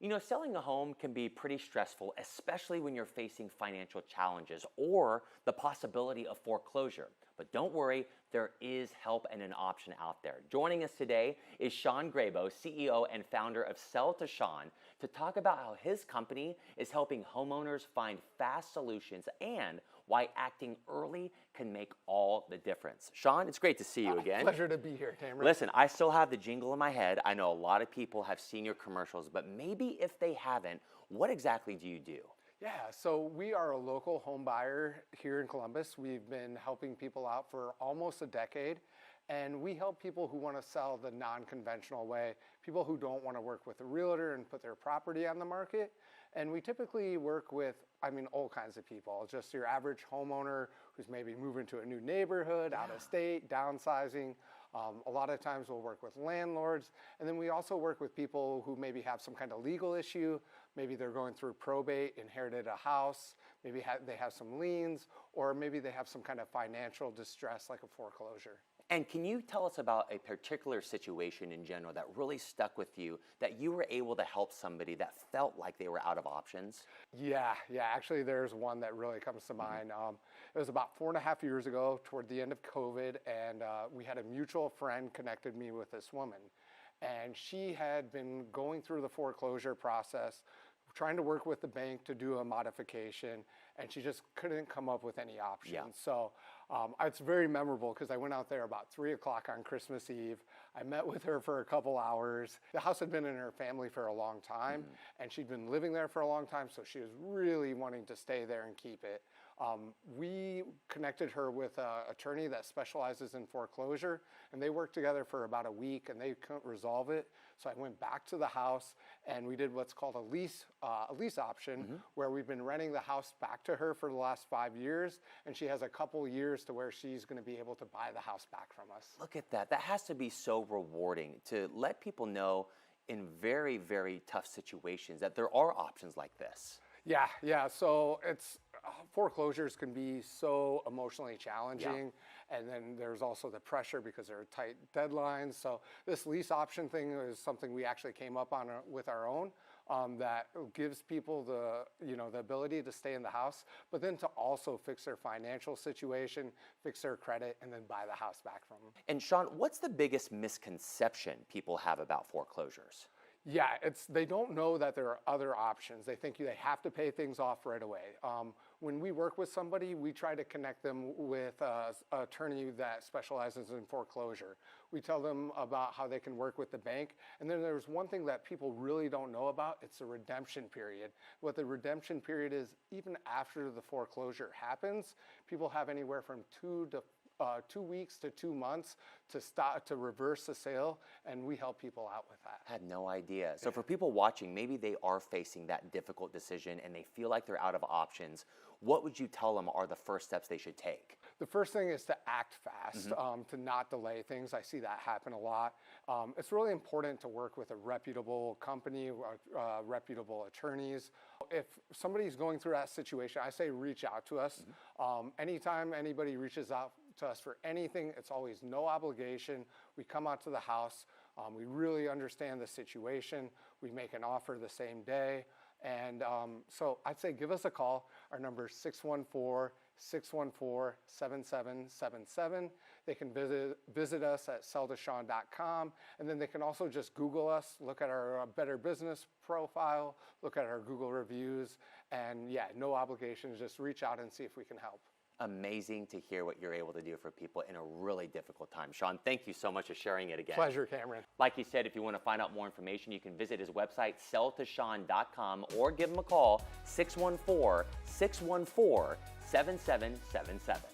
You know, selling a home can be pretty stressful, especially when you're facing financial challenges or the possibility of foreclosure. But don't worry, there is help and an option out there. Joining us today is Sean Grabow, CEO and founder of Sell to Sean, to talk about how his company is helping homeowners find fast solutions and why acting early can make all the difference. Sean, it's great to see you again. Pleasure to be here, Cameron. Listen, I still have the jingle in my head. I know a lot of people have seen your commercials, but maybe if they haven't, what exactly do you do? Yeah, so we are a local home buyer here in Columbus. We've been helping people out for almost a decade, and we help people who want to sell the non-conventional way, people who don't want to work with a realtor and put their property on the market. And we typically work with, all kinds of people, just your average homeowner who's maybe moving to a new neighborhood, out of state, downsizing. A lot of times we'll work with landlords, and then we also work with people who maybe have some kind of legal issue. Maybe they're going through probate, inherited a house, maybe they have some liens, or maybe they have some kind of financial distress like a foreclosure. And can you tell us about a particular situation in general that really stuck with you, that you were able to help somebody that felt like they were out of options? Yeah, actually there's one that really comes to mind. It was about 4.5 years ago toward the end of COVID, and we had a mutual friend connected me with this woman. And she had been going through the foreclosure process, trying to work with the bank to do a modification, and she just couldn't come up with any options. Yeah. So it's very memorable because I went out there about 3 o'clock on Christmas Eve. I met with her for a couple hours. The house had been in her family for a long time, and she'd been living there for a long time, so she was really wanting to stay there and keep it. We connected her with an attorney that specializes in foreclosure, and they worked together for about a week, and they couldn't resolve it. So I went back to the house, and we did what's called a lease option, where we've been renting the house back to her for the last 5 years, and she has a couple years to where she's going to be able to buy the house back from us. Look at that. That has to be so rewarding to let people know in very, very tough situations that there are options like this. Yeah. So foreclosures can be so emotionally challenging, and then there's also the pressure because there are tight deadlines. So this lease option thing is something we actually came up on with our own, that gives people the ability to stay in the house, but then to also fix their financial situation, fix their credit, and then buy the house back from them. And Sean, what's the biggest misconception people have about foreclosures? Yeah, they don't know that there are other options. They think they have to pay things off right away. When we work with somebody, we try to connect them with an attorney that specializes in foreclosure. We tell them about how they can work with the bank. And then there's one thing that people really don't know about. It's the redemption period. What the redemption period is, even after the foreclosure happens, people have anywhere from 2 weeks to 2 months to reverse the sale, and we help people out with that. I had no idea. So for people watching, maybe they are facing that difficult decision and they feel like they're out of options. What would you tell them are the first steps they should take? The first thing is to act fast, to not delay things. I see that happen a lot. It's really important to work with a reputable company, reputable attorneys. If somebody's going through that situation, I say reach out to us. Anytime anybody reaches out to us for anything, it's always no obligation. We come out to the house. We really understand the situation. We make an offer the same day. And so I'd say give us a call. Our number is 614-614-7777. They can visit us at selltoshawn.com, and then they can also just Google us, look at our Better Business profile, look at our Google reviews, and no obligations. Just reach out and see if we can help. Amazing to hear what you're able to do for people in a really difficult time. Sean, thank you so much for sharing it again. Pleasure, Cameron. Like you said, if you want to find out more information, you can visit his website, selltoshawn.com, or give him a call, 614-614-7777.